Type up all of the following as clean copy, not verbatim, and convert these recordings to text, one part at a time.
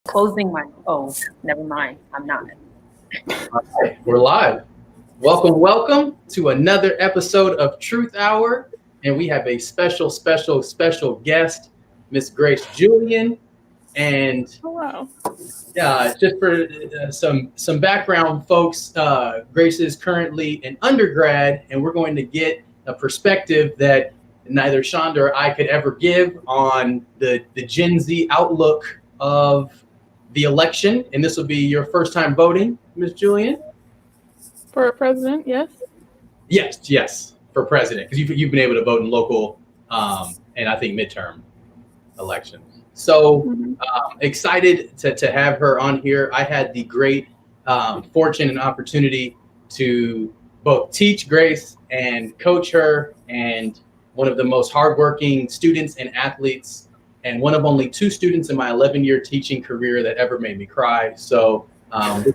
Closing my, oh, never mind. I'm not. All right, we're live. Welcome to another episode of Truth Hour. And we have a special guest, Miss Grace Julian. And Hello. just for some background, folks, Grace is currently an undergrad, and we're going to get a perspective that neither Shonda or I could ever give on the Gen Z outlook of the election. And this will be your first time voting, Ms. Julian? For president, yes? Yes, for president, because you've been able to vote in local and I think midterm elections. So excited to have her on here. I had the great fortune and opportunity to both teach Grace and coach her, and one of the most hardworking students and athletes, and one of only two students in my 11-year teaching career that ever made me cry. So this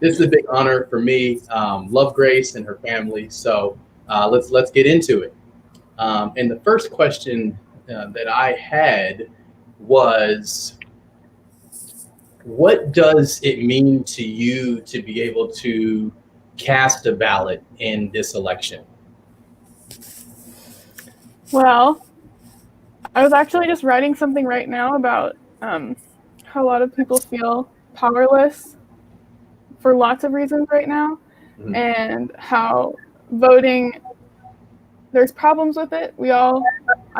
is a big honor for me. Love Grace and her family. So let's get into it. And the first question that I had was, what does it mean to you to be able to cast a ballot in this election? Well, I was actually just writing something right now about how a lot of people feel powerless for lots of reasons right now, and how voting, there's problems with it. I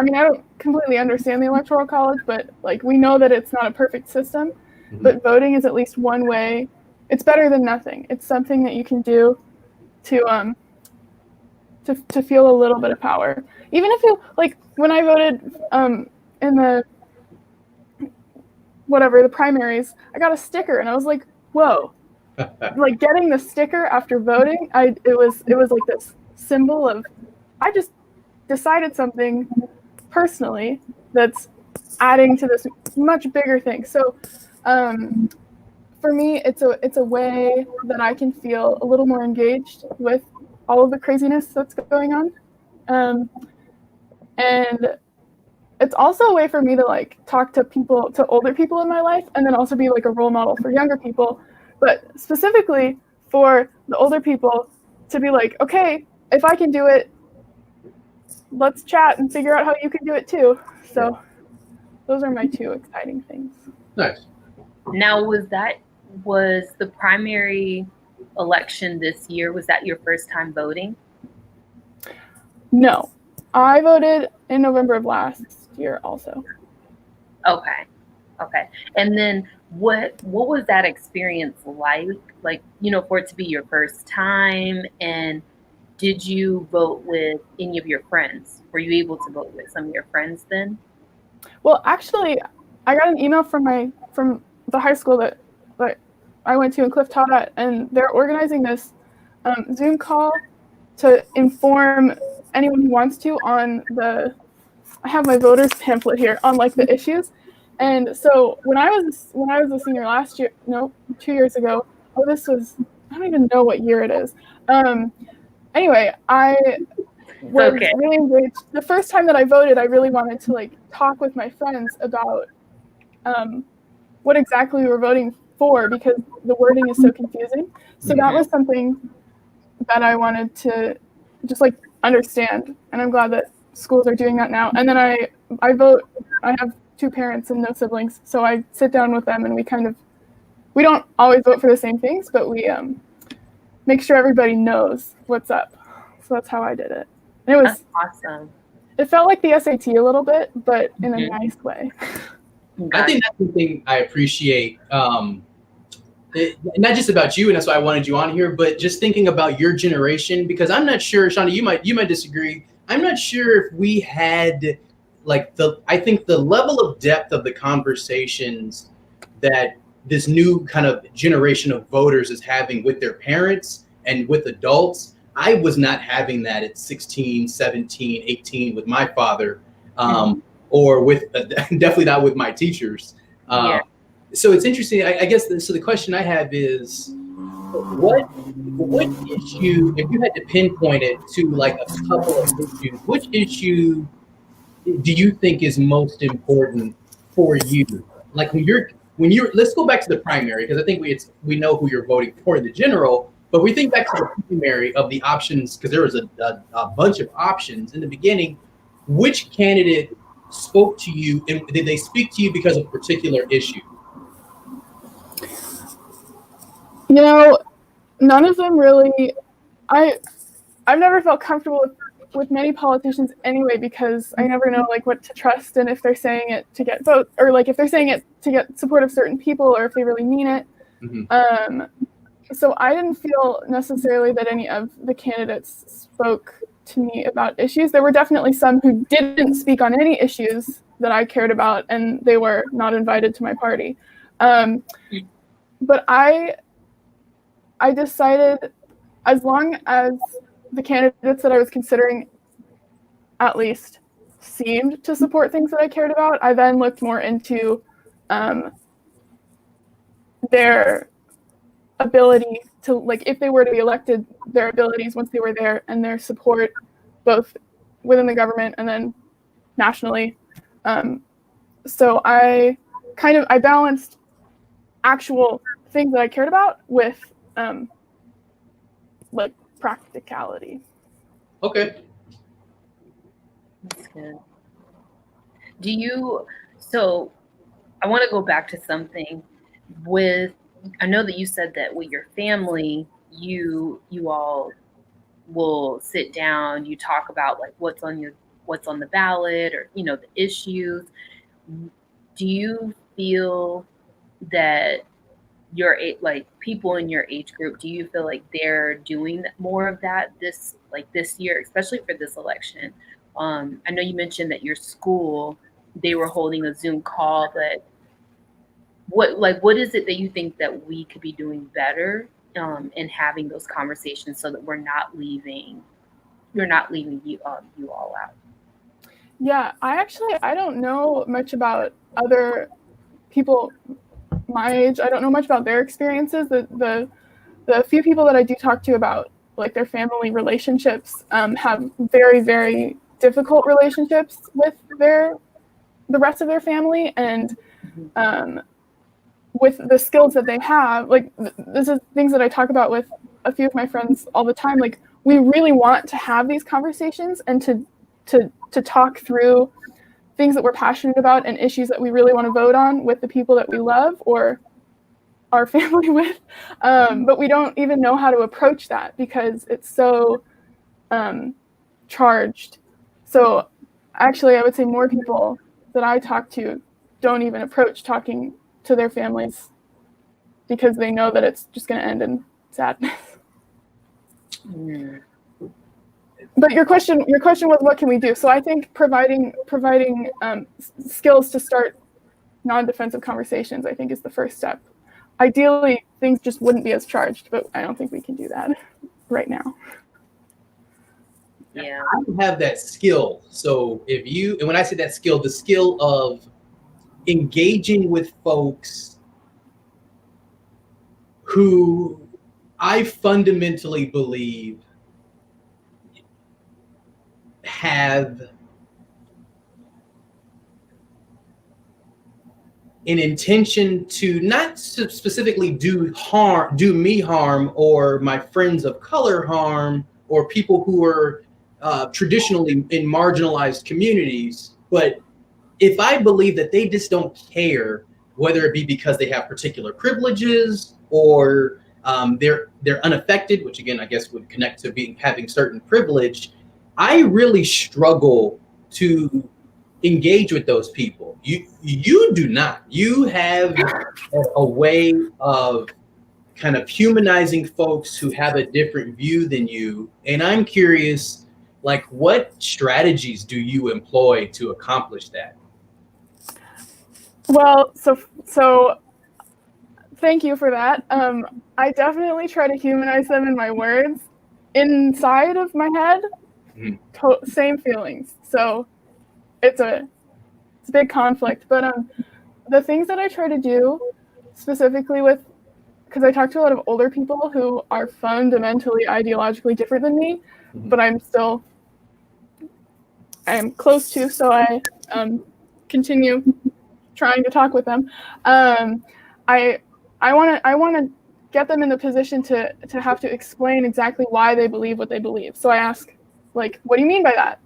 don't completely understand the Electoral College, but we know that it's not a perfect system, but voting is at least one way. It's better than nothing. It's something that you can do to feel a little bit of power. Even if you, when I voted in the primaries, I got a sticker and I was like, whoa. Getting the sticker after voting, it was like this symbol of, I just decided something personally that's adding to this much bigger thing. So for me, it's a way that I can feel a little more engaged with all of the craziness that's going on. And it's also a way for me to talk to older people in my life, and then also be a role model for younger people, but specifically for the older people to be okay, if I can do it, let's chat and figure out how you can do it too. So those are my two exciting things. Nice. Now, was the primary election this year, was that your first time voting? No, I voted in November of last year also. Okay. And then what was that experience like, for it to be your first time? And did you vote with any of your friends? Were you able to vote with some of your friends then? Well, actually, I got an email from the high school that I went to and Cliff taught at, and they're organizing this Zoom call to inform anyone who wants to on I have my voters pamphlet here on the issues. And so when I was a senior last year, 2 years ago, I don't even know what year it is. Anyway, I was really engaged. The first time that I voted, I really wanted to talk with my friends about what exactly we were voting for, because the wording is so confusing. So that was something that I wanted to just understand, and I'm glad that schools are doing that now. And then I vote. I have two parents and no siblings, so I sit down with them and we don't always vote for the same things, but we make sure everybody knows what's up. So that's how I did it. And it was awesome. It felt like the SAT a little bit, but in a nice way. I think that's the thing I appreciate. Not just about you, and that's why I wanted you on here, but just thinking about your generation, because I'm not sure, Shonda, you might disagree. I'm not sure if we had I think the level of depth of the conversations that this new kind of generation of voters is having with their parents and with adults. I was not having that at 16, 17, 18 with my father, or with definitely not with my teachers. So it's interesting. I guess so the question I have is, what issue, if you had to pinpoint it to a couple of issues, which issue do you think is most important for you? When let's go back to the primary, because I think we know who you're voting for in the general, but we think back to the primary of the options, because there was a bunch of options in the beginning. Which candidate spoke to you, and did they speak to you because of a particular issue? You know, none of them really. I've never felt comfortable with many politicians anyway, because I never know like what to trust, and if they're saying it to get vote, or like if they're saying it to get support of certain people, or if they really mean it. Mm-hmm. So I didn't feel necessarily that any of the candidates spoke to me about issues. There were definitely some who didn't speak on any issues that I cared about, and they were not invited to my party. But I decided, as long as the candidates that I was considering at least seemed to support things that I cared about, I then looked more into their ability to, like, if they were to be elected, their abilities once they were there, and their support both within the government and then nationally. So I balanced actual things that I cared about with like practicality. Okay. That's good. So I want to go back to something I know that you said that with your family, you all will sit down, you talk about like what's on the ballot, or, the issues. Do you feel that people in your age group, do you feel like they're doing more of that this year, especially for this election? I know you mentioned that your school, they were holding a Zoom call, but what is it that you think that we could be doing better in having those conversations, so that you're not leaving you all out? Yeah, I don't know much about other people my age. I don't know much about their experiences. The few people that I do talk to about like their family relationships have very, very difficult relationships with the rest of their family, and with the skills that they have, like this is things that I talk about with a few of my friends all the time. Like, we really want to have these conversations and to talk through things that we're passionate about and issues that we really want to vote on with the people that we love or our family with, but we don't even know how to approach that because it's so charged. So actually, I would say more people that I talk to don't even approach talking to their families because they know that it's just going to end in sadness. But your question was, what can we do? So I think providing skills to start non-defensive conversations, I think, is the first step. Ideally, things just wouldn't be as charged, but I don't think we can do that right now. Yeah, I don't have that skill. So and when I say that skill, the skill of engaging with folks who I fundamentally believe have an intention to not specifically do me harm, or my friends of color harm, or people who are traditionally in marginalized communities. But if I believe that they just don't care, whether it be because they have particular privileges or they're unaffected, which again I guess would connect to having certain privilege, I really struggle to engage with those people. You do not. You have a way of kind of humanizing folks who have a different view than you, and I'm curious, like, what strategies do you employ to accomplish that? Well, so thank you for that. I definitely try to humanize them in my words. Inside of my head, same feelings. So it's a big conflict. But the things that I try to do specifically because I talk to a lot of older people who are fundamentally ideologically different than me, but I am close to, so I continue trying to talk with them. I want to get them in the position to have to explain exactly why they believe what they believe. So I ask, like, what do you mean by that?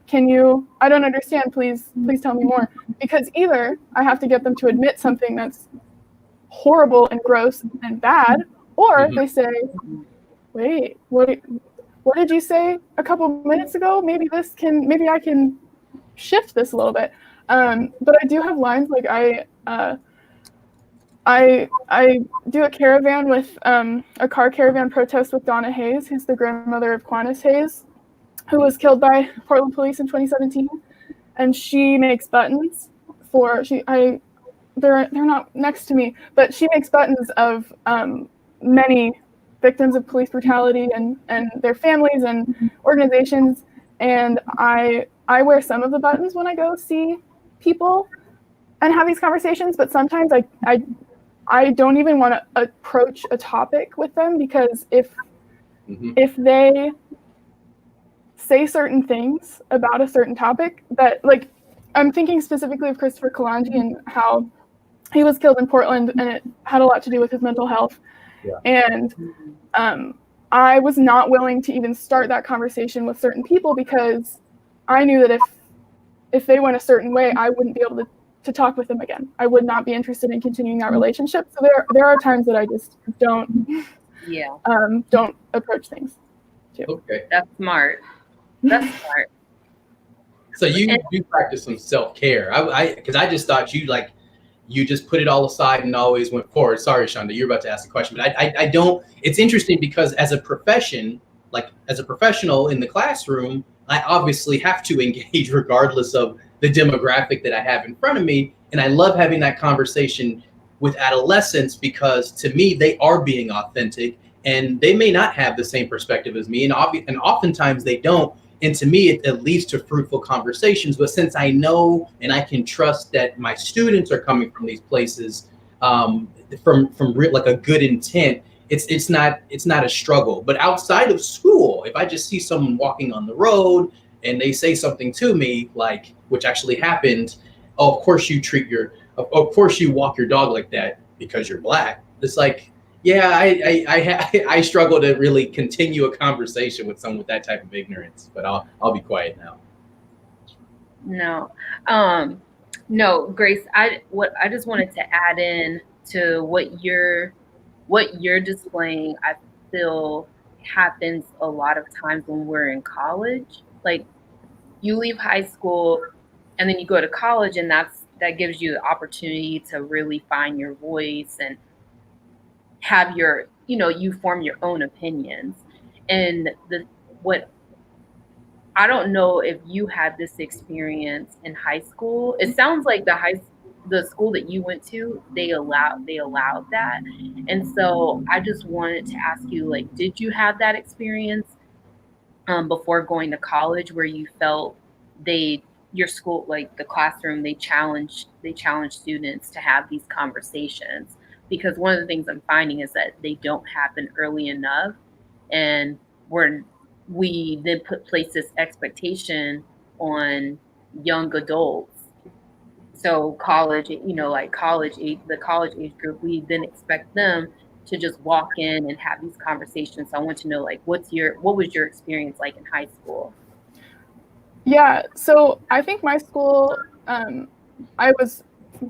I don't understand. Please tell me more. Because either I have to get them to admit something that's horrible and gross and bad, or they say, wait, what did you say a couple minutes ago? Maybe I can shift this a little bit. But I do have lines, like I do a caravan with a car caravan protest with Donna Hayes, who's the grandmother of Quantis Hayes, who was killed by Portland police in 2017, and she makes buttons they're not next to me, but she makes buttons of many victims of police brutality and their families and organizations, and I wear some of the buttons when I go see people and have these conversations, but sometimes I don't even want to approach a topic with them, because if they say certain things about a certain topic that, like, I'm thinking specifically of Christopher Kalanji and how he was killed in Portland, and it had a lot to do with his mental health. Yeah. And I was not willing to even start that conversation with certain people, because I knew that if they went a certain way, I wouldn't be able to talk with them again. I would not be interested in continuing that relationship. So there are times that I just don't approach things too. Okay. That's smart. That's smart. So you do practice some self-care. Because I just thought you just put it all aside and always went forward. Sorry, Shonda, you're about to ask a question, but I don't. It's interesting because as a professional in the classroom, I obviously have to engage regardless of the demographic that I have in front of me. And I love having that conversation with adolescents, because to me, they are being authentic, and they may not have the same perspective as me. And oftentimes they don't. And to me, it leads to fruitful conversations. But since I know and I can trust that my students are coming from these places from like a good intent, it's not a struggle. But outside of school, if I just see someone walking on the road and they say something to me, like, which actually happened, of course you walk your dog like that because you're Black. It's like, yeah, I struggle to really continue a conversation with someone with that type of ignorance, but I'll be quiet now. No, Grace, I just wanted to add in to what you're displaying. I feel happens a lot of times when we're in college. Like, you leave high school and then you go to college, and that gives you the opportunity to really find your voice and have you form your own opinions. And I don't know if you had this experience in high school. It sounds like the school that you went to, they allowed that. And so I just wanted to ask you, like, did you have that experience before going to college, where you felt your school, like the classroom, they challenged students to have these conversations? Because one of the things I'm finding is that they don't happen early enough, and we then place this expectation on young adults. So college, the college age group, we then expect them to just walk in and have these conversations. So I want to know, like, what was your experience like in high school? Yeah, so I think my school, I was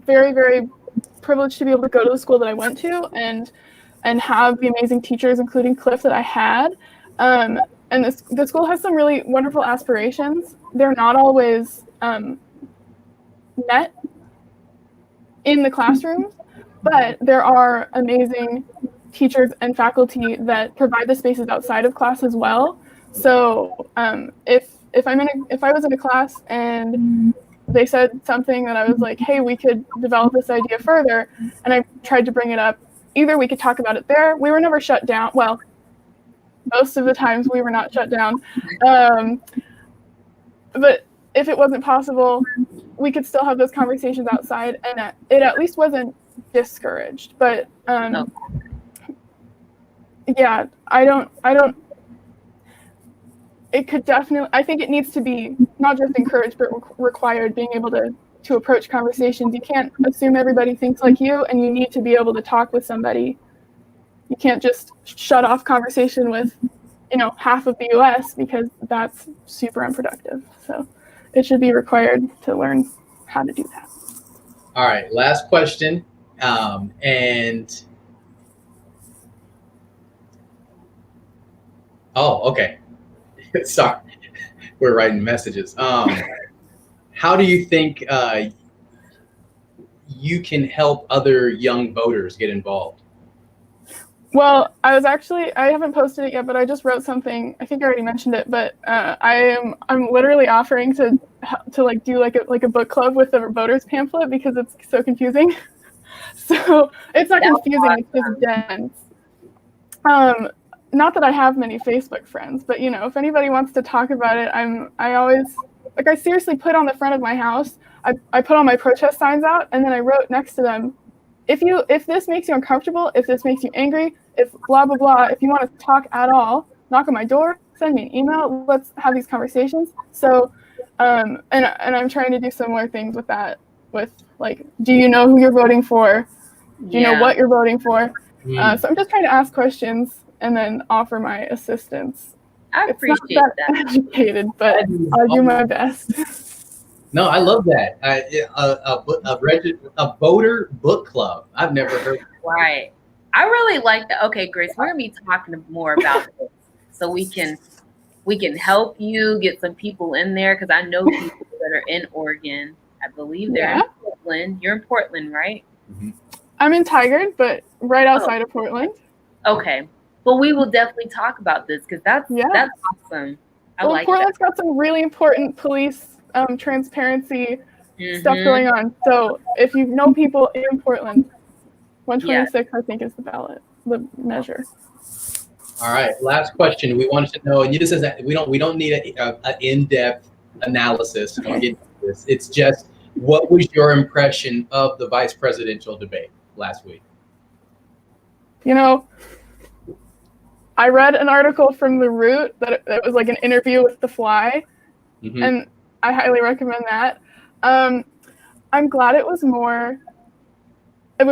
very, very privileged to be able to go to the school that I went to and have the amazing teachers, including Cliff, that I had. And the school has some really wonderful aspirations. They're not always met in the classrooms, but there are amazing teachers and faculty that provide the spaces outside of class as well. So if I was in a class and they said something that I was like, hey, we could develop this idea further, and I tried to bring it up, either we could talk about it there. We were never shut down. Well, most of the times we were not shut down. But if it wasn't possible, we could still have those conversations outside, and it at least wasn't discouraged. But yeah, I don't. It could definitely, I think it needs to be not just encouraged, but required, being able to to approach conversations. You can't assume everybody thinks like you, and you need to be able to talk with somebody. You can't just shut off conversation with, half of the US, because that's super unproductive. So it should be required to learn how to do that. All right, last question. And okay. Sorry, we're writing messages. How do you think you can help other young voters get involved? Well, I haven't posted it yet, but I just wrote something. I think I already mentioned it, but I'm literally offering to like do like a book club with the voters pamphlet, because it's so confusing. So it's not confusing, it's just dense. Not that I have many Facebook friends, but if anybody wants to talk about it, I seriously put on the front of my house, I put all my protest signs out, and then I wrote next to them, if this makes you uncomfortable, if this makes you angry, if blah, blah, blah, if you want to talk at all, knock on my door, send me an email, let's have these conversations. So, and I'm trying to do similar things with that, with like, do you know who you're voting for? Do you know what you're voting for? So I'm just trying to ask questions and then offer my assistance. I appreciate that. Educated, but I'll do my best. No, I love that. A voter book club. I've never heard of it. Right. I really like that. Okay, Grace, we're gonna be talking more about this, so we can help you get some people in there, because I know people that are in Oregon. I believe they're in Portland. You're in Portland, right? Mm-hmm. I'm in Tigard, but right outside of Portland. Okay. Well, we will definitely talk about this, because that's awesome. Portland's got some really important police transparency stuff going on. So if you know people in Portland, 126 I think is the measure. All right, last question. We wanted to know, and this is we don't need an in-depth analysis. Don't get into this. It's just, what was your impression of the vice presidential debate last week? I read an article from The Root that was like an interview with The Fly, and I highly recommend that. I'm glad it was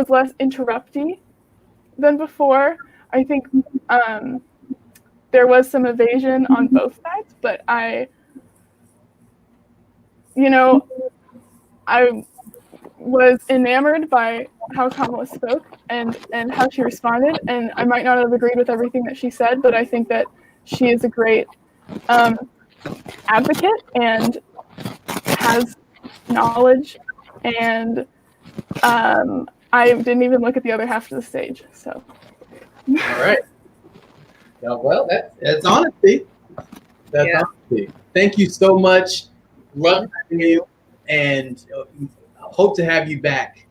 less interrupty than before. I think there was some evasion on both sides, but I was enamored by how Kamala spoke and how she responded, and I might not have agreed with everything that she said, but I think that she is a great advocate and has knowledge, and I didn't even look at the other half of the stage. So. All right. Well, that's honesty. That's honesty. Thank you so much. Love having you, and hope to have you back.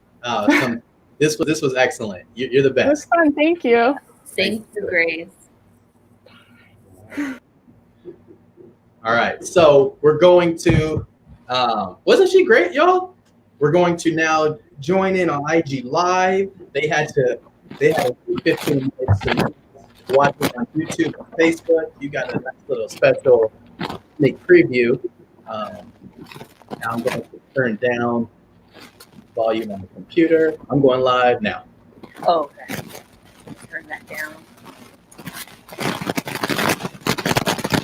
This was excellent. You're the best. It was fun. Thank you. Thank you, Grace. All right. So we're going to. Wasn't she great, y'all? We're going to now join in on IG Live. They had 15 minutes to watch it on YouTube and Facebook. You got a nice little special sneak preview. Now I'm going to turn down volume on the computer. I'm going live now. Oh, okay. Turn that down.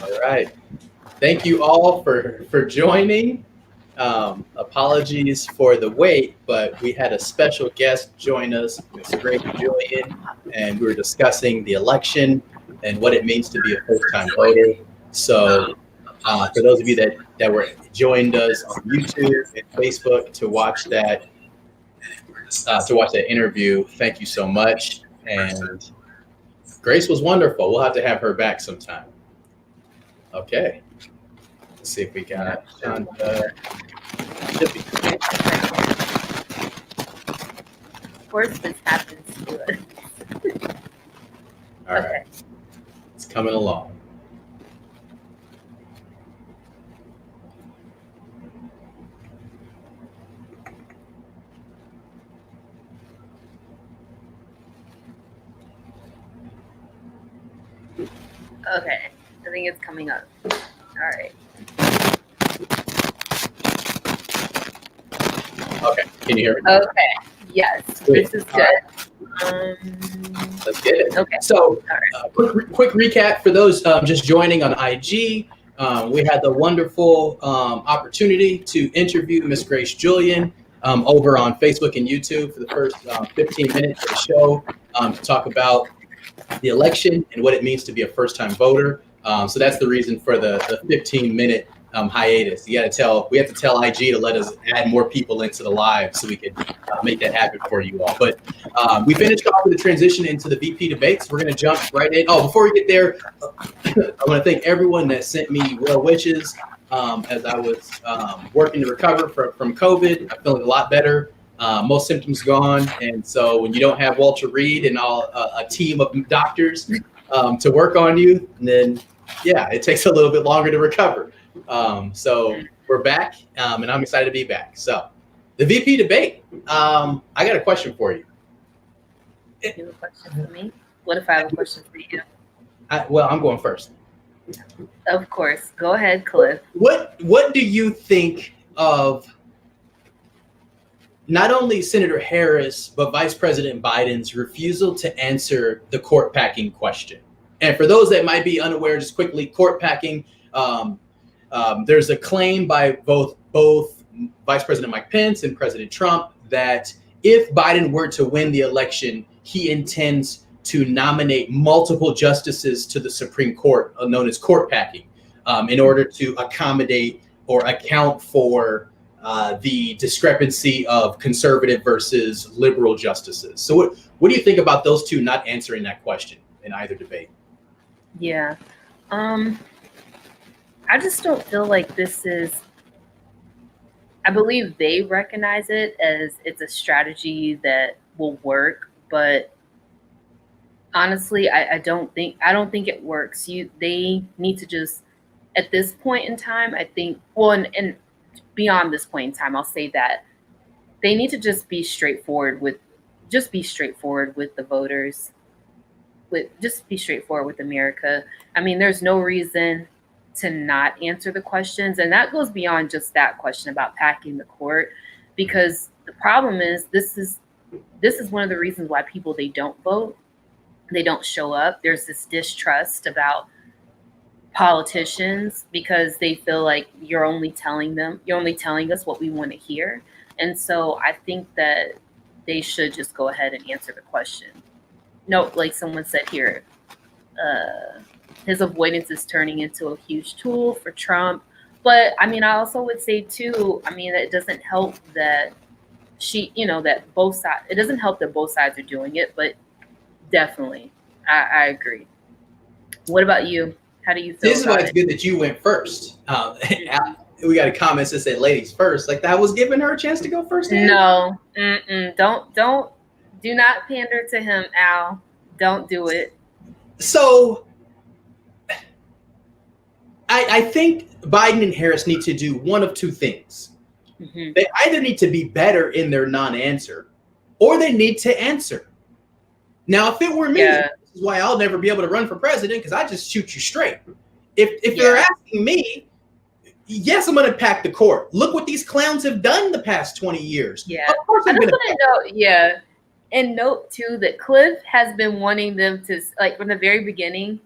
All right. Thank you all for joining. Apologies for the wait, but we had a special guest join us, Guest Grace Julian, and we were discussing the election and what it means to be a first-time voter. So for those of you that were joined us on YouTube and Facebook to watch that interview, thank you so much. And Grace was wonderful. We'll have to have her back sometime. Okay. Let's see if we got Shonda. Of course, this happens to us. All right. It's coming along. Okay, I think it's coming up. All right. Can you hear me? Okay. Yes, this is good. Let's get it. Okay. So, quick recap for those just joining on IG. We had the wonderful opportunity to interview Miss Grace Julian over on Facebook and YouTube for the first 15 minutes of the show to talk about the election and what it means to be a first-time voter. So that's the reason for the 15-minute hiatus. We have to tell IG to let us add more people into the live so we can make that happen for you all. But we finished off with the transition into the VP debates. We're going to jump right in. Oh, before we get there, I want to thank everyone that sent me well wishes as I was working to recover from COVID. I'm feeling a lot better. Most symptoms gone. And so when you don't have Walter Reed and a team of doctors to work on you, then yeah, it takes a little bit longer to recover. So we're back, and I'm excited to be back. So the VP debate, I got a question for you. You have a question for me? What if I have a question for you? Well, I'm going first. Of course. Go ahead, Cliff. What do you think of not only Senator Harris, but Vice President Biden's refusal to answer the court packing question? And for those that might be unaware, just quickly, court packing, there's a claim by both Vice President Mike Pence and President Trump that if Biden were to win the election, he intends to nominate multiple justices to the Supreme Court, known as court packing, in order to accommodate or account for the discrepancy of conservative versus liberal justices. So what do you think about those two not answering that question in either debate? Yeah. I just don't feel like this is, I believe they recognize it as it's a strategy that will work, but honestly, I don't think it works. They need to just, at this point in time, I think, well, and beyond this point in time, I'll say that they need to just be straightforward with the voters, just be straightforward with America. I mean, there's no reason to not answer the questions, and that goes beyond just that question about packing the court, because the problem is this is one of the reasons why they don't vote, they don't show up. There's this distrust about politicians because they feel like you're only telling us what we want to hear. And so I think that they should just go ahead and answer the question. No, like someone said here, his avoidance is turning into a huge tool for Trump. But I mean, I also would say too, I mean, it doesn't help that it doesn't help that both sides are doing it, but definitely, I agree. What about you? How do you feel? This is why it's good that you went first. We got a comment that said ladies first. Like that was giving her a chance to go first. No, do not pander to him, Al. Don't do it. So I think Biden and Harris need to do one of two things. Mm-hmm. They either need to be better in their non-answer, or they need to answer. Now, if it were me, this is why I'll never be able to run for president, because I just shoot you straight. If they're asking me, yes, I'm going to pack the court. Look what these clowns have done the past 20 years. Yeah. Of course I'm going to know. And note too that Cliff has been wanting them to, like, from the very beginning,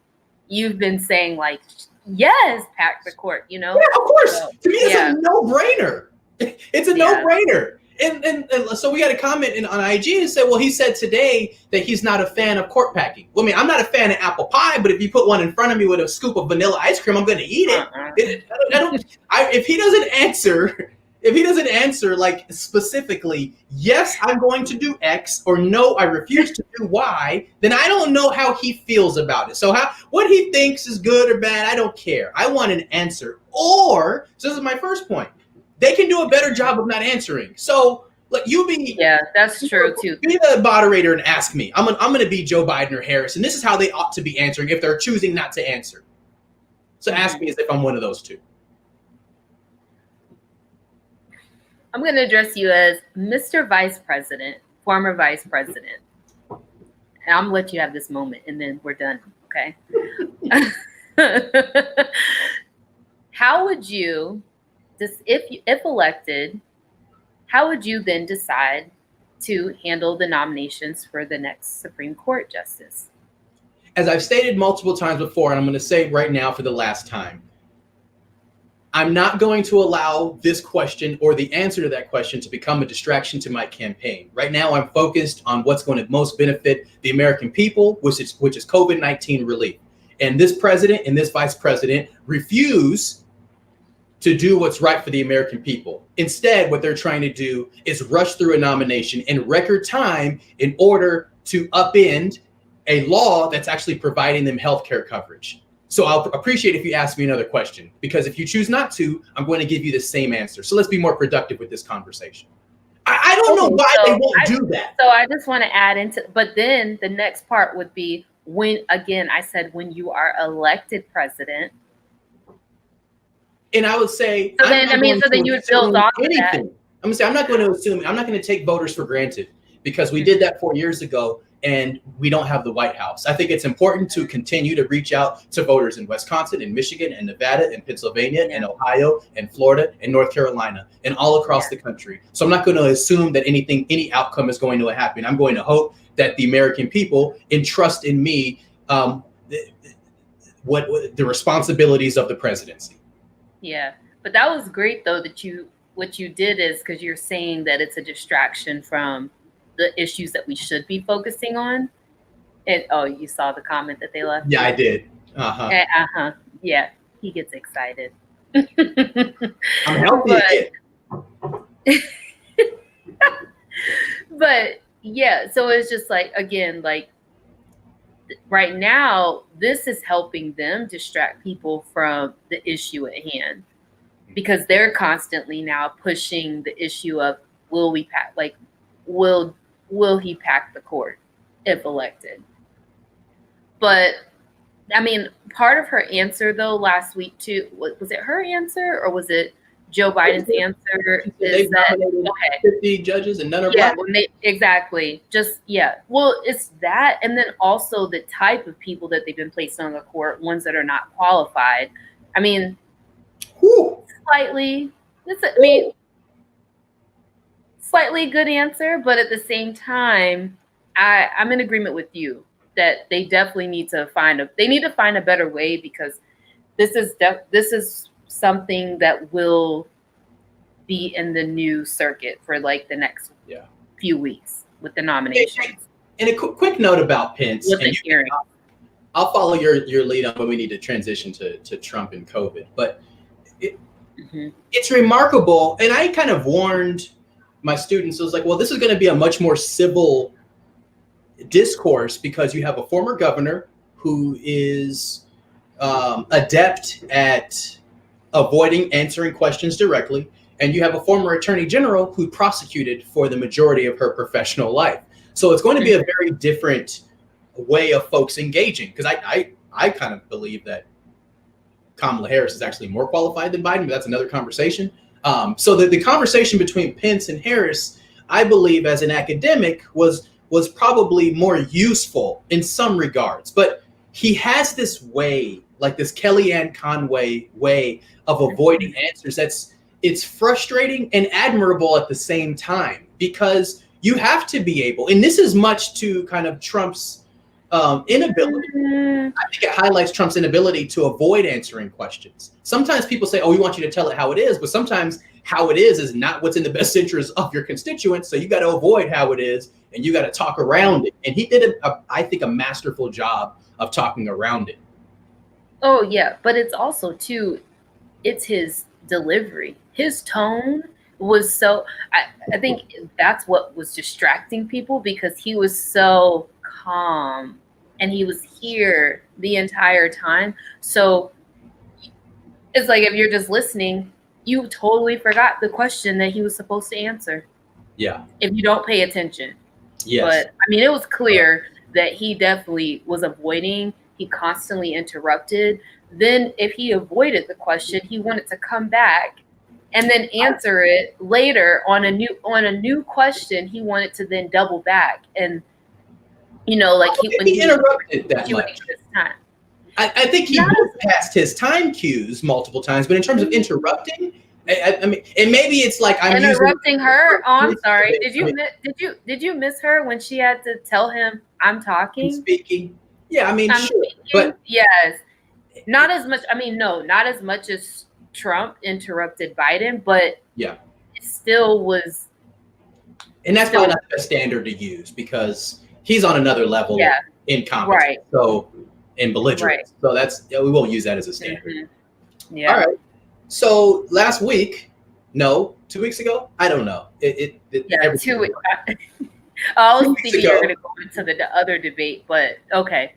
you've been saying like, yes, pack the court, you know? Yeah, of course. So, to me, it's a no-brainer. It's a no-brainer. And so we got a comment on IG and said, well, he said today that he's not a fan of court packing. Well, I mean, I'm not a fan of apple pie, but if you put one in front of me with a scoop of vanilla ice cream, I'm going to eat it. If he doesn't answer like specifically, yes, I'm going to do X, or no, I refuse to do Y, then I don't know how he feels about it. So what he thinks is good or bad, I don't care. I want an answer. Or, so this is my first point, they can do a better job of not answering. So like that's true too. Be the moderator and ask me. I'm gonna be Joe Biden or Harris, and this is how they ought to be answering if they're choosing not to answer. So ask me as if I'm one of those two. I'm going to address you as Mr. Vice President, former Vice President. And I'm going to let you have this moment, and then we're done, okay? How would you, if elected, how would you then decide to handle the nominations for the next Supreme Court justice? As I've stated multiple times before, and I'm going to say right now for the last time, I'm not going to allow this question or the answer to that question to become a distraction to my campaign. Right now, I'm focused on what's going to most benefit the American people, which is COVID-19 relief. And this president and this vice president refuse to do what's right for the American people. Instead, what they're trying to do is rush through a nomination in record time in order to upend a law that's actually providing them health care coverage. So I'll appreciate if you ask me another question, because if you choose not to, I'm going to give you the same answer. So let's be more productive with this conversation. I don't know why they won't do that. So I just want to add into, but then the next part would be when, again, I said when you are elected president. And I would say, so then you would build off of that. I'm gonna say I'm not going to assume. I'm not going to take voters for granted, because we did that 4 years ago, and we don't have the White House. I think it's important to continue to reach out to voters in Wisconsin, and Michigan, and Nevada, and Pennsylvania, and Ohio, and Florida, and North Carolina, and all across the country. So I'm not going to assume that any outcome is going to happen. I'm going to hope that the American people entrust in me what the responsibilities of the presidency. Yeah, but that was great though that what you did is, because you're saying that it's a distraction from the issues that we should be focusing on. And you saw the comment that they left? Yeah, I did. Yeah, he gets excited. I'm healthy. But yeah, so it's just like, again, like right now, this is helping them distract people from the issue at hand, because they're constantly now pushing the issue of will he pack the court if elected? But I mean, part of her answer though last week too, was it her answer or was it Joe Biden's answer? Is that 50 judges and none are black? Exactly. Well, it's that, and then also the type of people that they've been placed on the court, ones that are not qualified. I mean, slightly good answer, but at the same time, I'm in agreement with you that they definitely need to find a better way, because this is something that will be in the news circuit for like the next few weeks with the nominations. And a quick note about Pence. With the hearing. I'll follow your lead on when we need to transition to Trump and COVID. But it's remarkable, and I kind of warned my students. I was like, well, this is going to be a much more civil discourse, because you have a former governor who is adept at avoiding answering questions directly, and you have a former attorney general who prosecuted for the majority of her professional life. So it's going to be a very different way of folks engaging, because I kind of believe that Kamala Harris is actually more qualified than Biden, but that's another conversation. So the conversation between Pence and Harris, I believe as an academic, was probably more useful in some regards. But he has this way, like this Kellyanne Conway way of avoiding answers. It's frustrating and admirable at the same time, because you have to be able, and this is much to kind of Trump's inability. I think it highlights Trump's inability to avoid answering questions. Sometimes people say, we want you to tell it how it is, but sometimes how it is not what's in the best interest of your constituents. So you got to avoid how it is, and you got to talk around it. And he did, I think, a masterful job of talking around it. Oh, yeah. But it's also, too, it's his delivery. His tone was so, I think that's what was distracting people, because he was so calm and he was here the entire time. So it's like, if you're just listening, you totally forgot the question that he was supposed to answer. Yeah. If you don't pay attention. Yes. But I mean, it was clear that he definitely was avoiding. He constantly interrupted. Then if he avoided the question, he wanted to come back and then answer it later on a new question. He wanted to then double back, and like he interrupted that much. I think he moved past his time cues multiple times, but in terms of interrupting, I mean, and maybe it's like I'm interrupting her. Oh, I'm sorry. I Did you miss her when she had to tell him I'm talking? Speaking. Yeah, I mean, I'm sure, speaking? but yes, not as much. I mean, no, not as much as Trump interrupted Biden, but yeah, it still was. and that's probably not the best standard to use because he's on another level in competence. Right. So in belligerence. Right. So we won't use that as a standard. Mm-hmm. Yeah. All right. So last week, 2 weeks ago, I don't know. 2 weeks. I was thinking you're going to go into the other debate, but okay.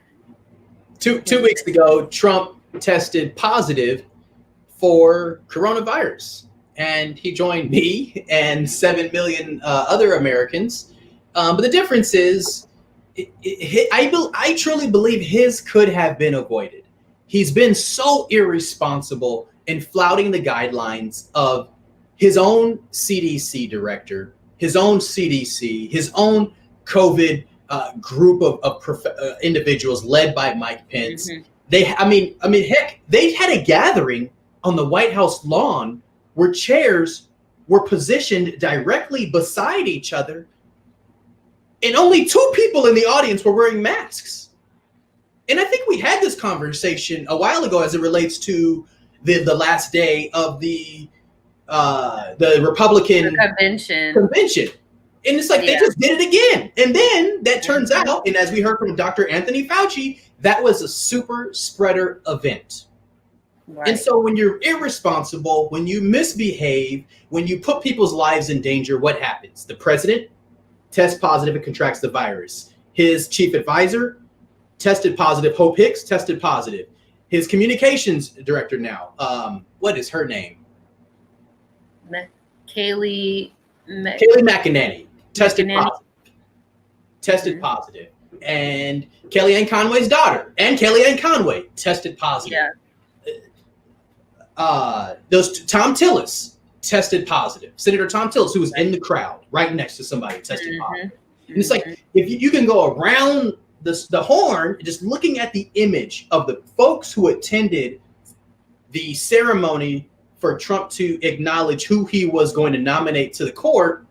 Two weeks ago, Trump tested positive for coronavirus, and he joined me and 7 million other Americans. But the difference is, I truly believe his could have been avoided. He's been so irresponsible in flouting the guidelines of his own CDC director, his own CDC, his own COVID group of individuals led by Mike Pence. Mm-hmm. Heck, they had a gathering on the White House lawn where chairs were positioned directly beside each other, and only 2 people in the audience were wearing masks. And I think we had this conversation a while ago as it relates to the last day of the Republican convention. And it's like they just did it again. And then that turns out, and as we heard from Dr. Anthony Fauci, that was a super spreader event. Right. And so when you're irresponsible, when you misbehave, when you put people's lives in danger, what happens? The president tests positive and contracts the virus. His chief advisor tested positive. Hope Hicks tested positive. His communications director now, what is her name? Kayleigh McEnany tested positive. And Kellyanne Conway's daughter and Kellyanne Conway tested positive. Those Tom Tillis tested positive. Senator Tom Tillis, who was in the crowd right next to somebody, tested positive. And it's like, if you can go around the horn, just looking at the image of the folks who attended the ceremony for Trump to acknowledge who he was going to nominate to the court.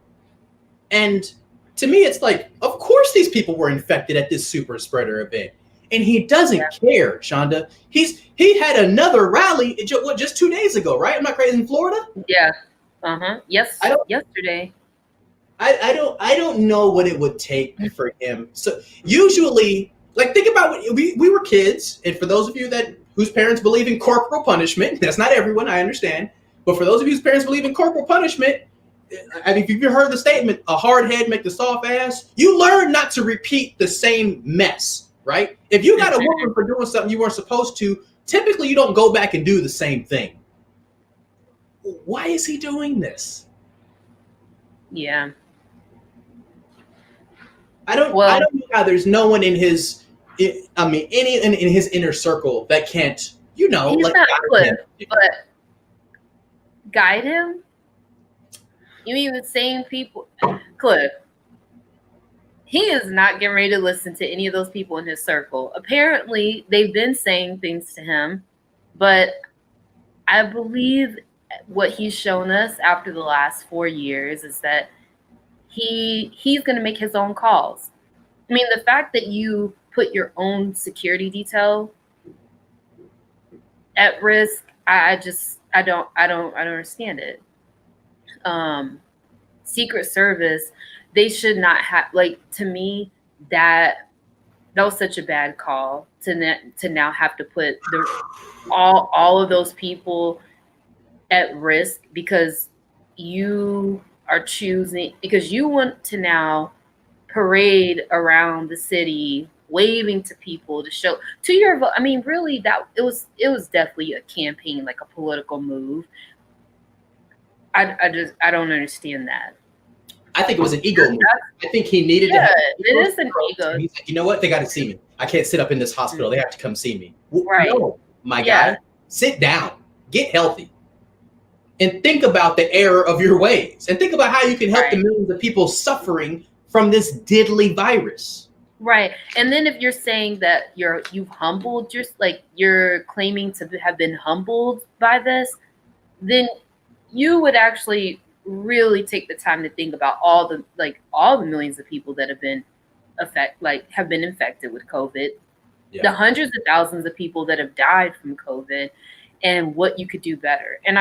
And to me, it's like, of course these people were infected at this super spreader event. And he doesn't care, Shonda. He had another rally just 2 days ago, right? Am I crazy, in Florida? Yeah. Yes. Yesterday. I don't know what it would take for him. So usually, like, think about what we were kids, and for those of you whose parents believe in corporal punishment, that's not everyone, I understand. But for those of you whose parents believe in corporal punishment, I mean, if you've heard the statement, a hard head make the soft ass, you learn not to repeat the same mess, right? If you got a whooping for doing something you weren't supposed to, typically you don't go back and do the same thing. Why is he doing this? Yeah. I don't know how there's no one in his, in his inner circle that can't, he's not Cliff, but guide him? You mean the same people? Cliff, he is not getting ready to listen to any of those people in his circle. Apparently, they've been saying things to him, but I believe what he's shown us after the last 4 years is that he's going to make his own calls. I mean, the fact that you put your own security detail at risk, I don't understand it. Secret Service, they should not have, like, to me, that was such a bad call to now have to put all of those people at risk because you are choosing, because you want to now parade around the city waving to people to show to your vote. I mean, really, that it was definitely a campaign, like a political move. I don't understand that. I think it was an ego move. I think he needed to. It is an ego. He's like, you know what? They got to see me. I can't sit up in this hospital. They have to come see me. Right. No, my guy, sit down, get healthy, and think about the error of your ways, and think about how you can help the millions of people suffering from this deadly virus. Right. And then if you're saying that you've humbled, you're claiming to have been humbled by this, then you would actually really take the time to think about all the millions of people that have been infected with COVID, the hundreds of thousands of people that have died from COVID, and what you could do better. And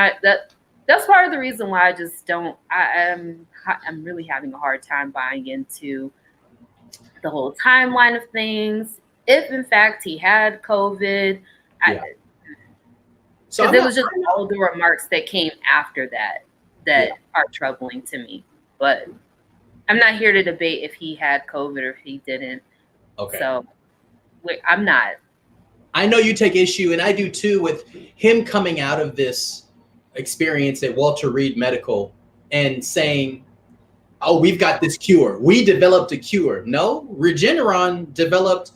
that's part of the reason why I just don't. I'm really having a hard time buying into the whole timeline of things. If in fact he had COVID, because it was just all the remarks that came after that are troubling to me. But I'm not here to debate if he had COVID or if he didn't. Okay. So I'm not. I know you take issue, and I do too, with him coming out of this experience at Walter Reed Medical and saying, oh, we've got this cure. We developed a cure. No, Regeneron developed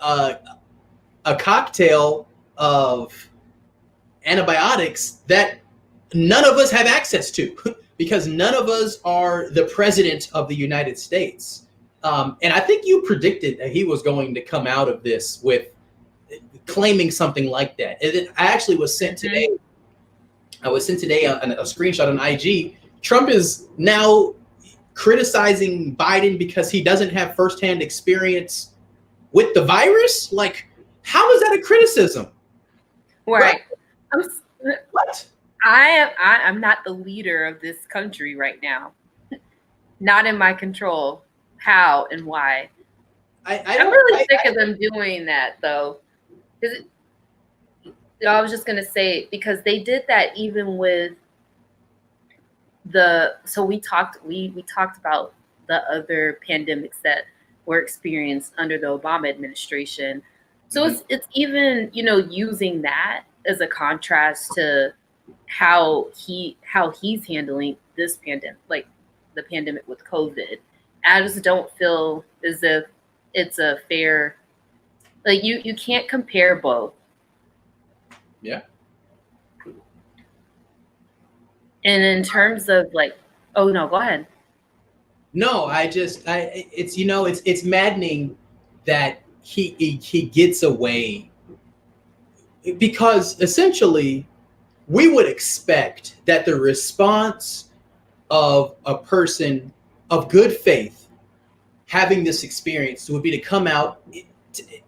a cocktail of antibiotics that none of us have access to because none of us are the president of the United States. And I think you predicted that he was going to come out of this with claiming something like that. And I actually was sent today. I was sent today a screenshot on IG. Trump is now criticizing Biden because he doesn't have firsthand experience with the virus. Like, how is that a criticism? Right. What? I'm not the leader of this country right now. Not in my control. How and why? I'm really sick of them doing that, though. I was just gonna say, because they did that even with we talked about the other pandemics that were experienced under the Obama administration. So it's even, using that as a contrast to how he's handling this pandemic, like the pandemic with COVID. I just don't feel as if it's a fair, like you can't compare both. Yeah. And in terms of oh no, go ahead. No, it's maddening that he gets away, because essentially we would expect that the response of a person of good faith having this experience would be to come out,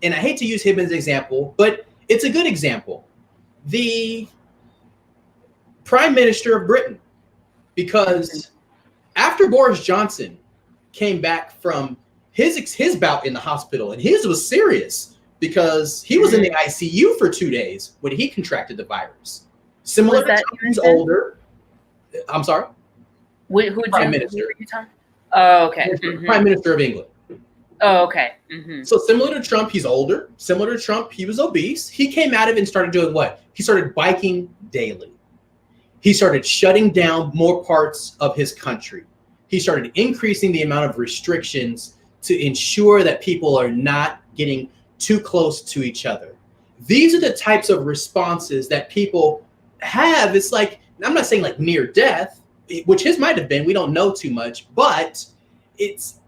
and I hate to use him as an example, but it's a good example. The Prime Minister of Britain, because after Boris Johnson came back from his bout in the hospital, and his was serious because he was in the ICU for 2 days when he contracted the virus. Similar to Trump, he's older. I'm sorry? Prime Minister. Oh, okay. Prime Minister of England. Oh, okay. So similar to Trump, he's older. Similar to Trump, he was obese. He came out of it and started doing what? He started biking daily. He started shutting down more parts of his country. He started increasing the amount of restrictions to ensure that people are not getting too close to each other. These are the types of responses that people have. It's like, I'm not saying like near death, which his might have been, we don't know too much, but it's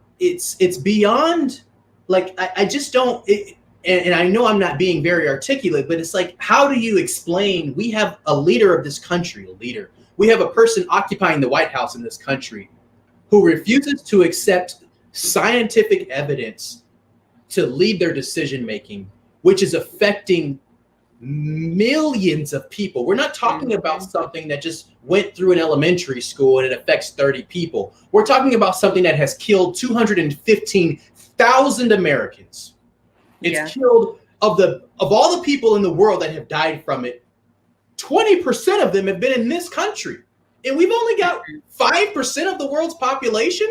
beyond, like, I just don't, and I know I'm not being very articulate, but it's like, how do you explain, we have a leader of this country, we have a person occupying the White House in this country who refuses to accept scientific evidence to lead their decision-making, which is affecting millions of people. We're not talking about something that just went through an elementary school and it affects 30 people. We're talking about something that has killed 215,000 Americans. It's killed, of all the people in the world that have died from it, 20% of them have been in this country. And we've only got 5% of the world's population.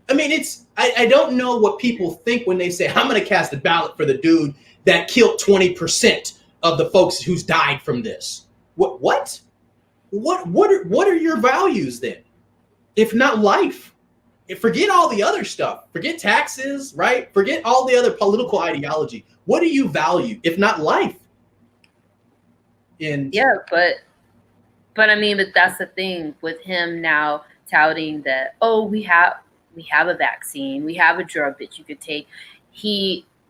I mean, I don't know what people think when they say, I'm going to cast a ballot for the dude that killed 20% of the folks who's died from this. What are your values then? If not life? Forget all the other stuff. Forget taxes, right? Forget all the other political ideology. What do you value if not life? But I mean, but that's the thing with him now touting that, oh, we have a vaccine, we have a drug that you could take.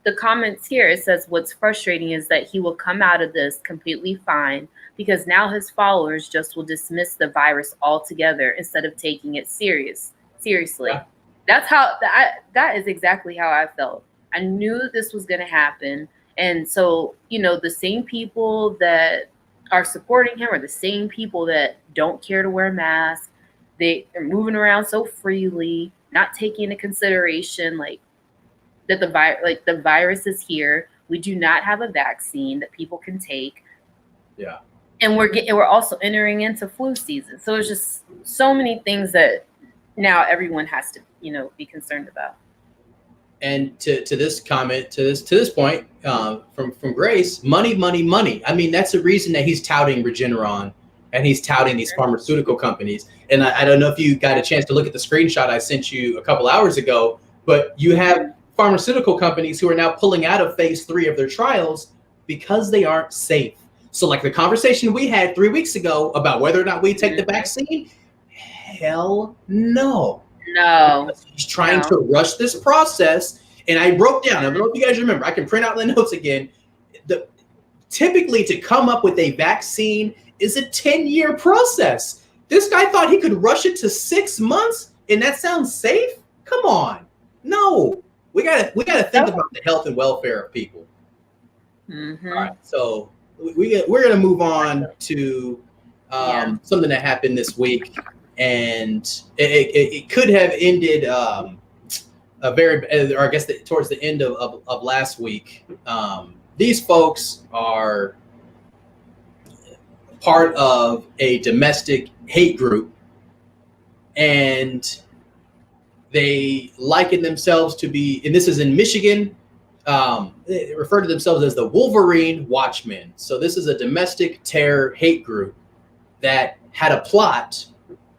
the comments here, it says what's frustrating is that he will come out of this completely fine because now his followers just will dismiss the virus altogether instead of taking it seriously. Yeah. That's how that is exactly how I felt. I knew this was going to happen. And so, the same people that are supporting him are the same people that don't care to wear a mask. They are moving around so freely, not taking into consideration that the virus is here. We do not have a vaccine that people can take. Yeah. And we're also entering into flu season. So it's just so many things that now everyone has to, be concerned about. And to this comment, to this point, from Grace, money. I mean, that's the reason that he's touting Regeneron and he's touting these pharmaceutical companies. And I don't know if you got a chance to look at the screenshot I sent you a couple hours ago, but you have pharmaceutical companies who are now pulling out of phase 3 of their trials because they aren't safe. So like the conversation we had 3 weeks ago about whether or not we take the vaccine, hell no. No. He's trying to rush this process. And I broke down, I don't know if you guys remember, I can print out the notes again. Typically to come up with a vaccine is a 10-year process. This guy thought he could rush it to 6 months, and that sounds safe? Come on. No. We gotta think about the health and welfare of people. Mm-hmm. All right, so we're gonna move on to something that happened this week, and it could have ended towards the end of last week. These folks are part of a domestic hate group, and they liken themselves to be, and this is in Michigan, they refer to themselves as the Wolverine Watchmen. So this is a domestic terror hate group that had a plot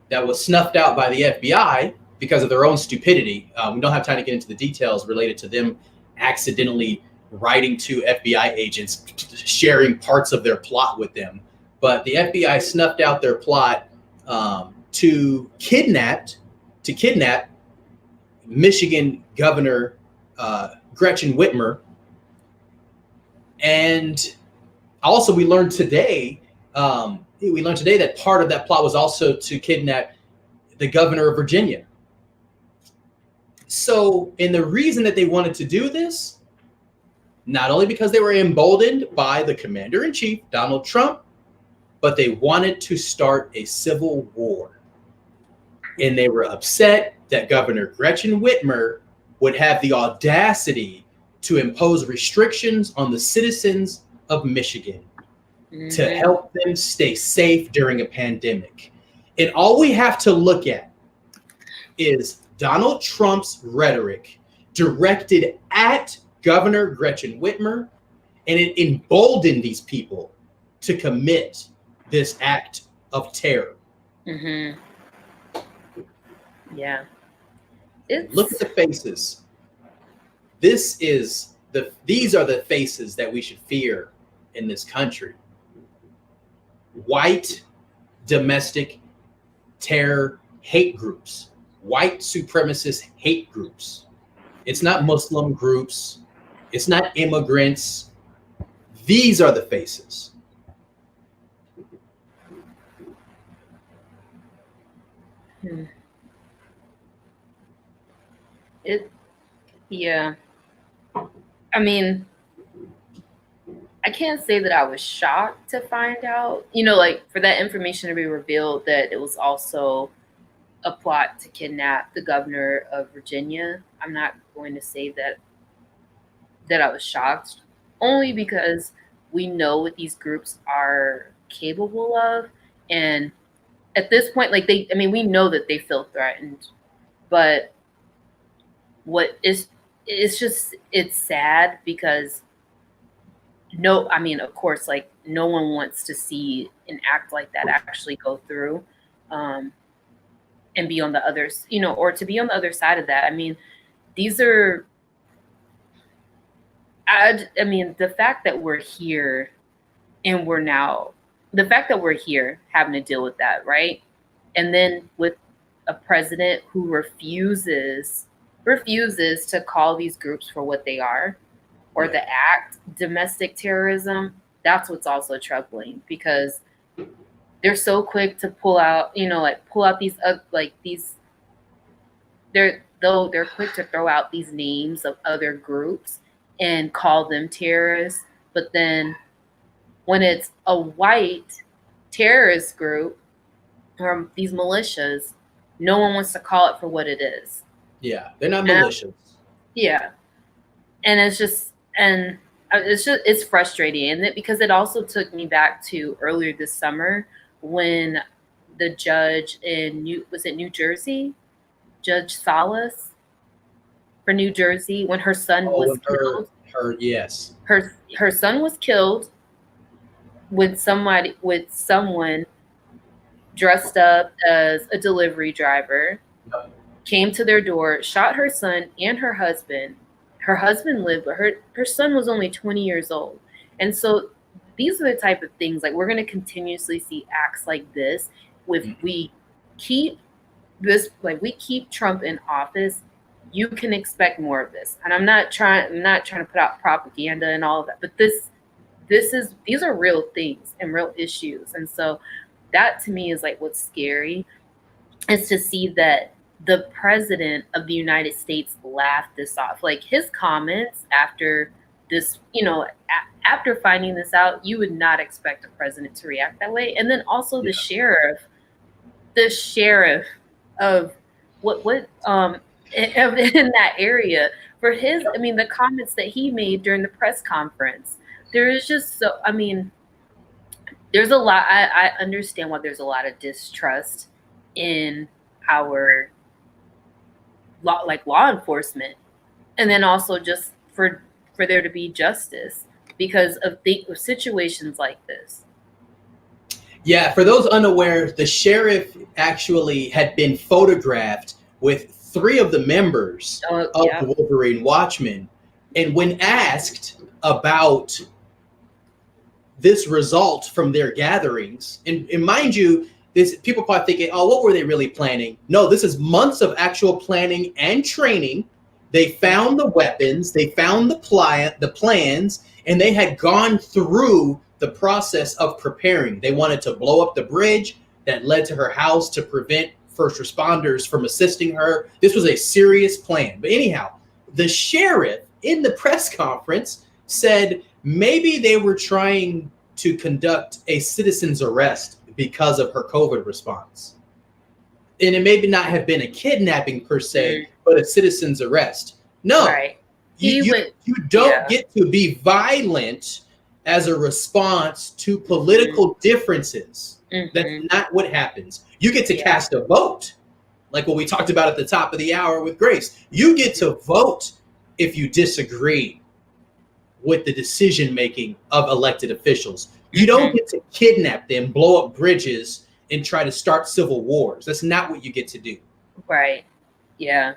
that was snuffed out by the FBI because of their own stupidity. We don't have time to get into the details related to them accidentally writing to FBI agents, sharing parts of their plot with them. But the FBI snuffed out their plot to kidnap Michigan Governor Gretchen Whitmer. And also we learned today that part of that plot was also to kidnap the governor of Virginia. So, and the reason that they wanted to do this, not only because they were emboldened by the commander-in-chief, Donald Trump, but they wanted to start a civil war. And they were upset that Governor Gretchen Whitmer would have the audacity to impose restrictions on the citizens of Michigan to help them stay safe during a pandemic. And all we have to look at is Donald Trump's rhetoric directed at Governor Gretchen Whitmer, and it emboldened these people to commit this act of terror. Mm-hmm. Yeah. Look at the faces. These are the faces that we should fear in this country. White domestic terror hate groups, white supremacist hate groups. It's not Muslim groups. It's not immigrants. These are the faces. Yeah. I mean, I can't say that I was shocked to find out, for that information to be revealed that it was also a plot to kidnap the governor of Virginia. I'm not going to say that I was shocked, only because we know what these groups are capable of. And at this point, we know that they feel threatened, but it's sad because of course, no one wants to see an act like that actually go through, and be on the others, or to be on the other side of that. The fact that we're here and the fact that we're here having to deal with that, right? And then with a president who refuses to call these groups for what they are. or the act, domestic terrorism, that's what's also troubling, because they're so quick to pull out they're quick to throw out these names of other groups and call them terrorists. But then when it's a white terrorist group or these militias, no one wants to call it for what it is. Yeah, they're not militias. Yeah. And it's frustrating. And because it also took me back to earlier this summer when the judge in New Jersey? Judge Salas for New Jersey, when her son was killed. Her son was killed with someone dressed up as a delivery driver, came to their door, shot her son and her husband. Her husband lived, but her son was only 20 years old. And so these are the type of things, like, we're going to continuously see acts like this. We keep Trump in office, you can expect more of this. And I'm not trying to put out propaganda and all of that, but these are real things and real issues. And so that to me is like what's scary, is to see that the president of the United States laughed this off. Like, his comments after this, after finding this out, you would not expect a president to react that way. And then also the sheriff of in that area, for his, the comments that he made during the press conference, there is just there's a lot. I understand why there's a lot of distrust in our law enforcement, and then also just for there to be justice because of situations like this. Yeah, for those unaware, the sheriff actually had been photographed with 3 of the members of the Wolverine Watchmen. And when asked about this result from their gatherings, and mind you, people probably thinking, oh, what were they really planning? No, this is months of actual planning and training. They found the weapons, they found the plans, and they had gone through the process of preparing. They wanted to blow up the bridge that led to her house to prevent first responders from assisting her. This was a serious plan. But anyhow, the sheriff in the press conference said maybe they were trying to conduct a citizen's arrest because of her COVID response. And it may not have been a kidnapping per se, but a citizen's arrest. No, right. You don't get to be violent as a response to political differences. That's not what happens. You get to cast a vote, like what we talked about at the top of the hour with Grace. You get to vote if you disagree with the decision making of elected officials. You don't get to kidnap them, blow up bridges, and try to start civil wars. That's not what you get to do. Right. Yeah,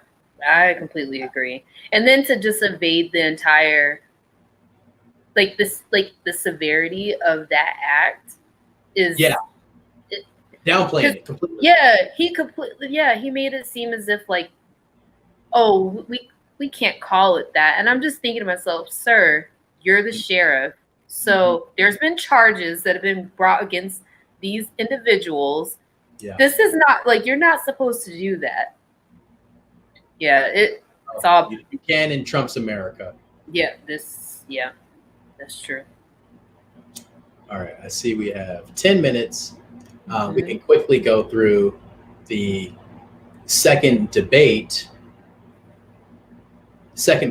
I completely agree. And then to just evade the entire the severity of that act is downplaying it completely. He made it seem as if we can't call it that. And I'm just thinking to myself, sir, you're the sheriff. So there's been charges that have been brought against these individuals. Yeah. This is not you're not supposed to do that. Yeah, it's all you can in Trump's America. Yeah, that's true. All right, I see we have 10 minutes. We can quickly go through the second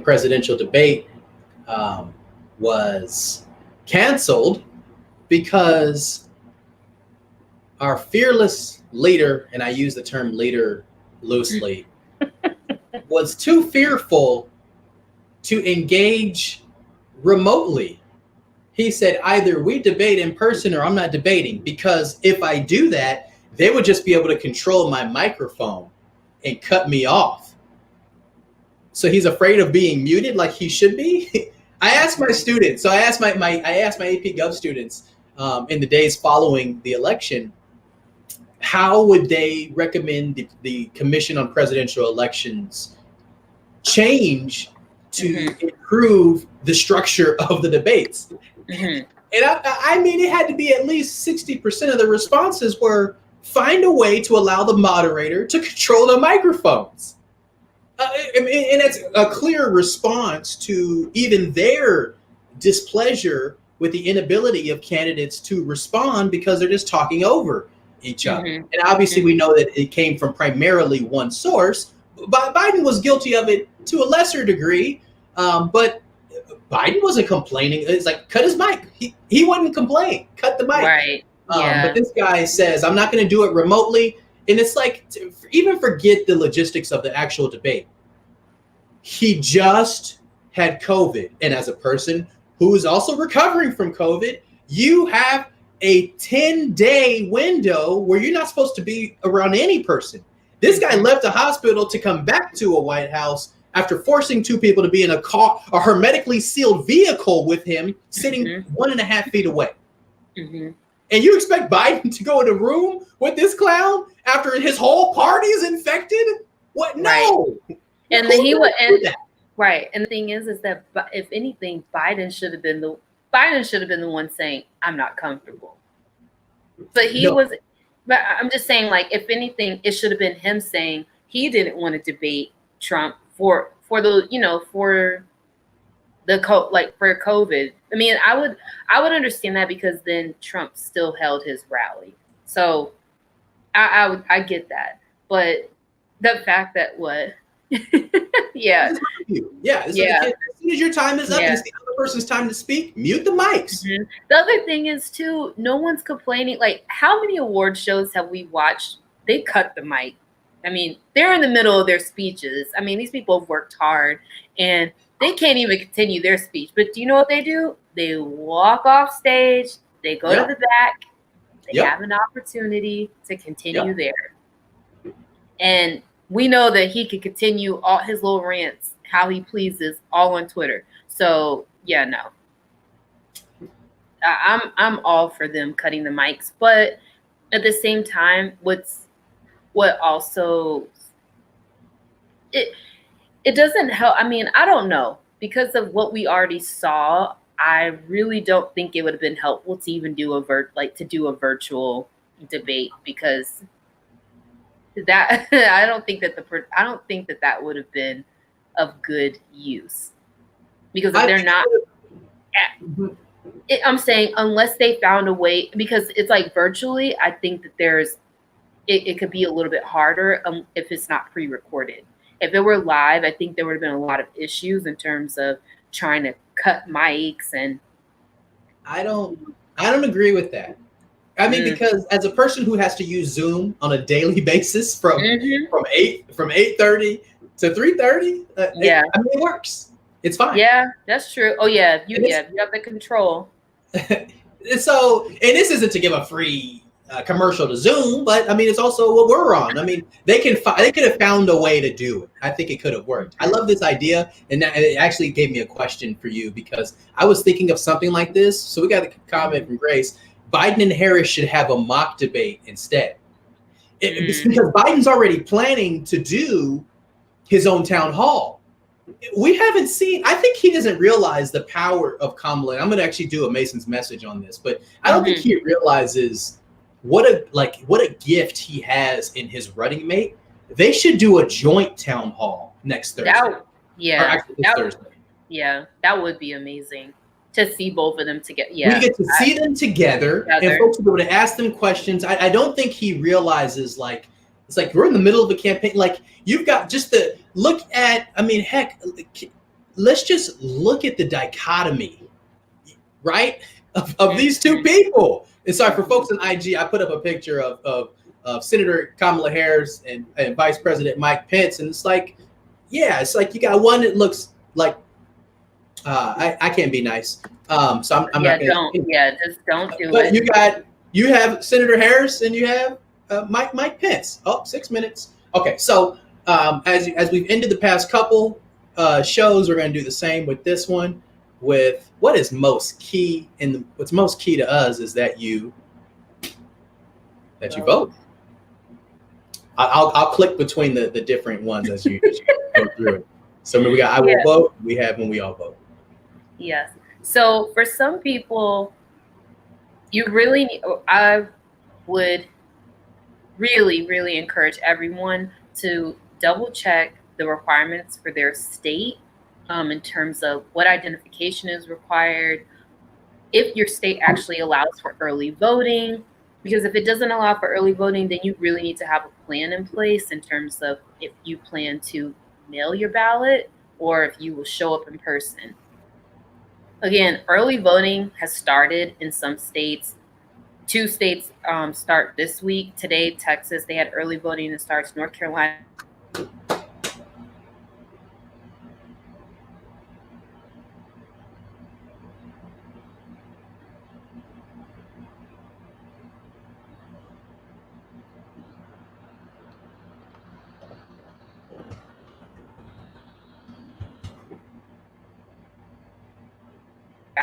presidential debate was canceled because our fearless leader, and I use the term leader loosely, was too fearful to engage remotely. He said, either we debate in person or I'm not debating, because if I do that, they would just be able to control my microphone and cut me off. So he's afraid of being muted like he should be. I asked my students, so I asked my AP Gov students in the days following the election, how would they recommend the Commission on Presidential Elections change to improve the structure of the debates. And I mean, it had to be at least 60% of the responses were find a way to allow the moderator to control the microphones. And it's a clear response to even their displeasure with the inability of candidates to respond because they're just talking over each other. And obviously we know that it came from primarily one source. Biden was guilty of it to a lesser degree, but Biden wasn't complaining. It's like, cut his mic. He wouldn't complain. Cut the mic. Right. But this guy says, I'm not going to do it remotely. And it's like, even forget the logistics of the actual debate. He just had COVID. And as a person who is also recovering from COVID, you have a 10-day window where you're not supposed to be around any person. This guy left the hospital to come back to a White House after forcing two people to be in a car, a hermetically sealed vehicle with him, sitting 1.5 feet away. And you expect Biden to go in a room with this clown after his whole party is infected? What? No. Right. And then he would. Right. And the thing is that if anything, Biden should have been the one saying, "I'm not comfortable." But he was. But I'm just saying, like, if anything, it should have been him saying he didn't want to debate Trump for the for COVID. I mean, I would understand that because then Trump still held his rally. So I get that. But the fact that as soon as your time is up and it's the other person's time to speak, mute the mics. The other thing is too, no one's complaining. Like, how many award shows have we watched? They cut the mic. I mean, they're in the middle of their speeches. I mean, these people have worked hard and they can't even continue their speech. But do you know what they do? They walk off stage, they go to the back, they have an opportunity to continue there. And we know that he can continue all his little rants, how he pleases, all on Twitter. So no. I'm all for them cutting the mics. But at the same time, what also it doesn't help. I mean, I don't know. Because of what we already saw, I really don't think it would have been helpful to even do a virtual debate, because that I don't think that would have been of good use. Because if they're not, I'm saying unless they found a way, because it's like virtually, I think that it could be a little bit harder if it's not pre-recorded. If it were live, I think there would have been a lot of issues in terms of trying to cut mics, and I don't agree with that. I mean, because as a person who has to use Zoom on a daily basis from 8:30 to 3:30, I mean, it works. It's fine. Yeah, that's true. Oh yeah, you have the control. So, and this isn't to give a free commercial to Zoom, but I mean, it's also what we're on. I mean, they could have found a way to do it. I think it could have worked. I love this idea, and it actually gave me a question for you, because I was thinking of something like this. So we got a comment from Grace. Biden and Harris should have a mock debate instead. It's because Biden's already planning to do his own town hall. We haven't seen, I think he doesn't realize the power of Kamala. I'm going to actually do a Mason's message on this, but I don't think he realizes what a gift he has in his running mate. They should do a joint town hall next Thursday. Thursday. Yeah, that would be amazing to see both of them together. Yeah, we get to see them together, and folks will be able to ask them questions. I don't think he realizes, like, it's like we're in the middle of a campaign. Like, you've got just the look at, I mean, heck, let's just look at the dichotomy, right, of these two people. And sorry for folks on IG, I put up a picture of Senator Kamala Harris and Vice President Mike Pence, and it's like, it's like you got one that looks like I can't be nice, so I'm not gonna. Just don't do but it. But you have Senator Harris and you have Mike Pence. 6 minutes. Okay, so as we've ended the past couple shows, we're going to do the same with this one. With what is most key, and what's most key to us is that you vote. I'll click between the different ones as you go through it. So we got I will vote. We have when we all vote. Yes. So for some people, I would really, really encourage everyone to double check the requirements for their state in terms of what identification is required, if your state actually allows for early voting, because if it doesn't allow for early voting, then you really need to have a plan in place in terms of if you plan to mail your ballot or if you will show up in person. Again, early voting has started in some states. 2 states start this week. Today, Texas, they had early voting that starts. North Carolina.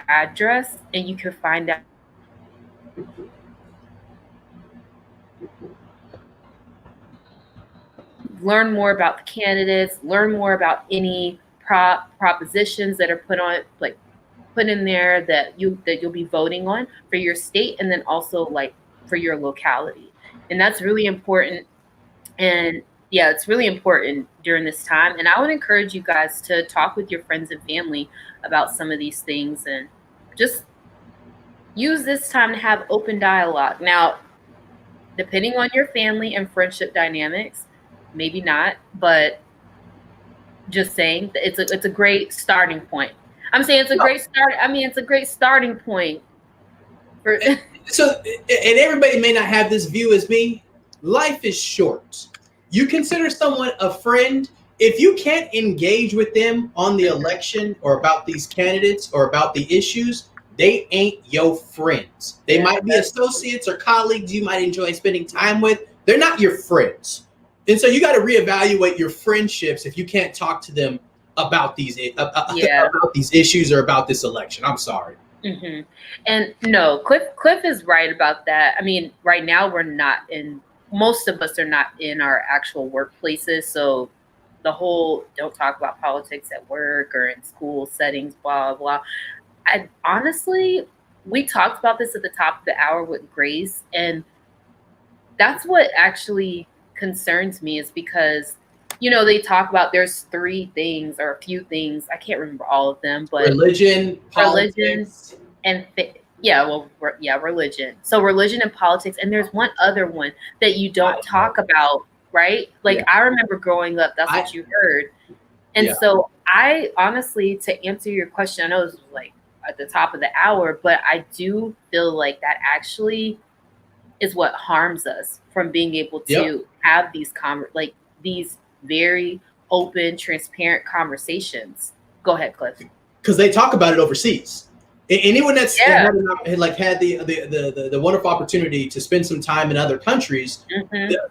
Address, and you can find out learn more about the candidates, learn more about any propositions that are put in there that you'll be voting on for your state, and then also like for your locality. And that's really important. And yeah, it's really important during this time. And I would encourage you guys to talk with your friends and family about some of these things and just use this time to have open dialogue. Now, depending on your family and friendship dynamics, maybe not, but just saying it's a great starting point. I'm saying it's a great start. I mean, it's a great starting point. So, and everybody may not have this view as me. Life is short. You consider someone a friend. If you can't engage with them on the election or about these candidates or about the issues, they ain't your friends. They might be associates or colleagues you might enjoy spending time with. They're not your friends. And so you got to reevaluate your friendships if you can't talk to them about these about these issues or about this election. I'm sorry. Mm-hmm. And no, Cliff is right about that. I mean, right now most of us are not in our actual workplaces. So the whole don't talk about politics at work or in school settings, blah, blah. Honestly, we talked about this at the top of the hour with Grace, and that's what actually concerns me is because, they talk about there's 3 things or a few things. I can't remember all of them, but religion, politics, and religion. So religion and politics. And there's one other one that you don't talk about, right? Like I remember growing up, that's what you heard. And so I honestly, to answer your question, I know this was like at the top of the hour, but I do feel like that actually is what harms us from being able to have these these very open, transparent conversations. Go ahead, Cliff. Because they talk about it overseas. Anyone that's had the wonderful opportunity to spend some time in other countries,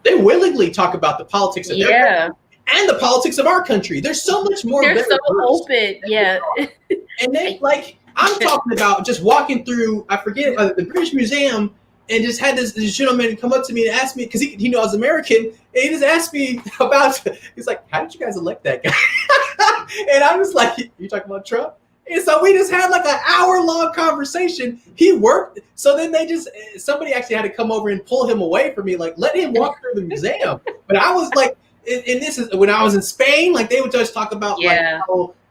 they willingly talk about the politics of their country and the politics of our country. There's so much more. They're so open, And they I'm talking about just walking through, I forget, the British Museum, and just had this gentleman come up to me and ask me, because he knows I was American, and he just asked me about, he's like, how did you guys elect that guy? And I was like, you talking about Trump? And so we just had like an hour-long conversation. He worked, so then somebody actually had to come over and pull him away from me, like, let him walk through the museum. But I was like, and this is, when I was in Spain, like, they would just talk about,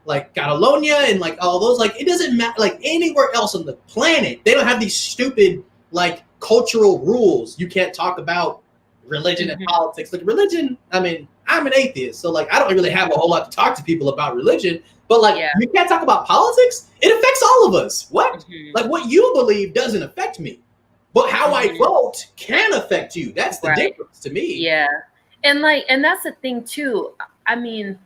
like Catalonia and like all those, like, it doesn't matter, like anywhere else on the planet, they don't have these stupid, like, cultural rules. You can't talk about religion and politics. Like religion, I mean, I'm an atheist, so like I don't really have a whole lot to talk to people about religion, but like you can't talk about politics. It affects all of us. What? Like what you believe doesn't affect me, but how I vote can affect you. That's the difference to me. Yeah. And that's the thing too. I mean,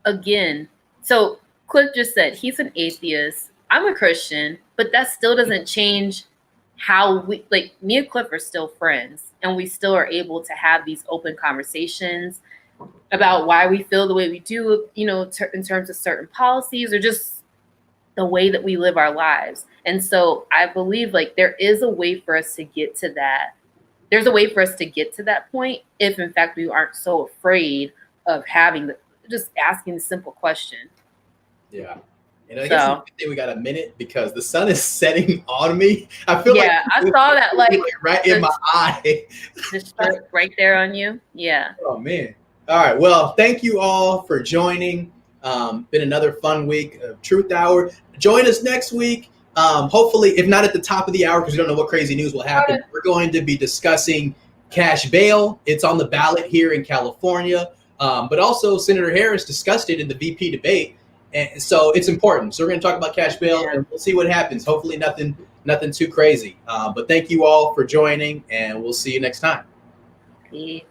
again, so Cliff just said he's an atheist. I'm a Christian, but that still doesn't change how me and Cliff are still friends, and we still are able to have these open conversations about why we feel the way we do, in terms of certain policies or just the way that we live our lives. And so I believe like there is a way for us to get to that. There's a way for us to get to that point if in fact we aren't so afraid of having just asking a simple question. Yeah. And I guess So, I think we got a minute because the sun is setting on me. I feel yeah, I saw that like right in my eye. just right there on you. Yeah. Oh man. All right. Well, thank you all for joining. Been another fun week of Truth Hour. Join us next week. Hopefully, if not at the top of the hour, because we don't know what crazy news will happen, we're going to be discussing cash bail. It's on the ballot here in California. But also Senator Harris discussed it in the VP debate. And so it's important. So we're going to talk about cash bail and we'll see what happens. Hopefully nothing too crazy. But thank you all for joining and we'll see you next time. Peace.